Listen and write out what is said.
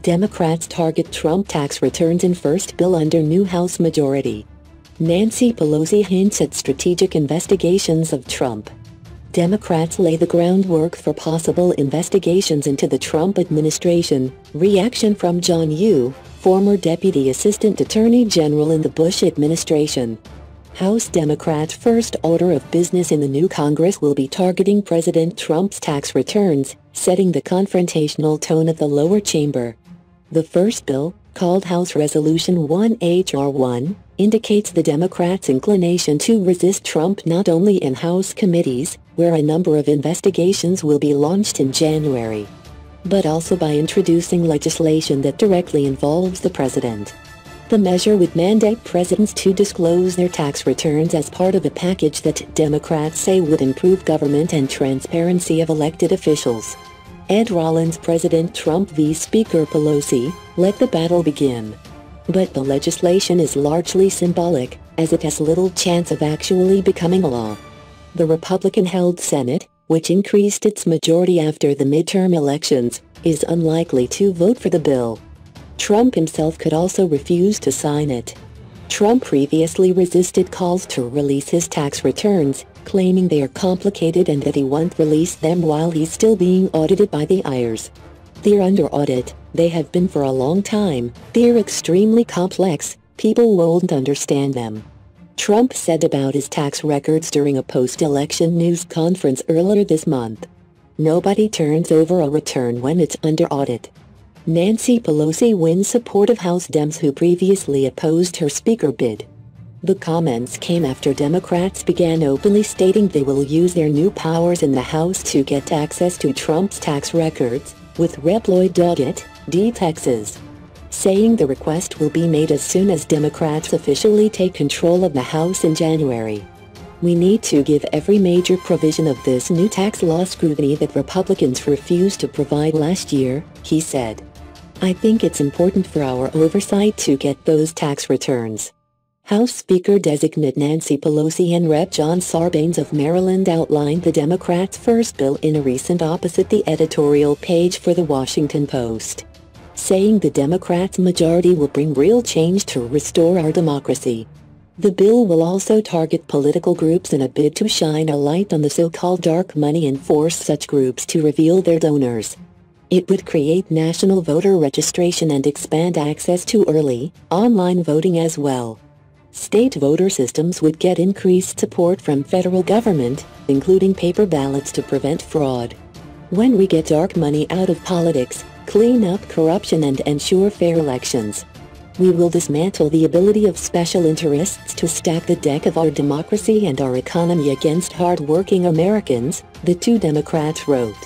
Democrats target Trump tax returns in first bill under new House majority. Nancy Pelosi hints at strategic investigations of Trump. Democrats lay the groundwork for possible investigations into the Trump administration. Reaction from John Yoo, former Deputy Assistant Attorney General in the Bush administration. House Democrats' first order of business in the new Congress will be targeting President Trump's tax returns, setting the confrontational tone of the lower chamber. The first bill, called House Resolution 1 H.R. 1, indicates the Democrats' inclination to resist Trump not only in House committees, where a number of investigations will be launched in January, but also by introducing legislation that directly involves the president. The measure would mandate presidents to disclose their tax returns as part of a package that Democrats say would improve government and transparency of elected officials. Ed Rollins, President Trump v. Speaker Pelosi, let the battle begin. But the legislation is largely symbolic, as it has little chance of actually becoming law. The Republican-held Senate, which increased its majority after the midterm elections, is unlikely to vote for the bill. Trump himself could also refuse to sign it. Trump previously resisted calls to release his tax returns, claiming they are complicated and that he won't release them while he's still being audited by the IRS. They're under audit, they have been for a long time, they're extremely complex, people won't understand them. Trump said about his tax records during a post-election news conference earlier this month. Nobody turns over a return when it's under audit. Nancy Pelosi wins support of House Dems who previously opposed her speaker bid. The comments came after Democrats began openly stating they will use their new powers in the House to get access to Trump's tax records, with Rep. Lloyd Doggett, D. Texas, saying the request will be made as soon as Democrats officially take control of the House in January. We need to give every major provision of this new tax law scrutiny that Republicans refused to provide last year, he said. I think it's important for our oversight to get those tax returns. House Speaker-designate Nancy Pelosi and Rep. John Sarbanes of Maryland outlined the Democrats' first bill in a recent opposite the editorial page for The Washington Post, saying the Democrats' majority will bring real change to restore our democracy. The bill will also target political groups in a bid to shine a light on the so-called dark money and force such groups to reveal their donors. It would create national voter registration and expand access to early, online voting as well. State voter systems would get increased support from federal government, including paper ballots to prevent fraud. When we get dark money out of politics, clean up corruption and ensure fair elections, we will dismantle the ability of special interests to stack the deck of our democracy and our economy against hard-working Americans, the two Democrats wrote.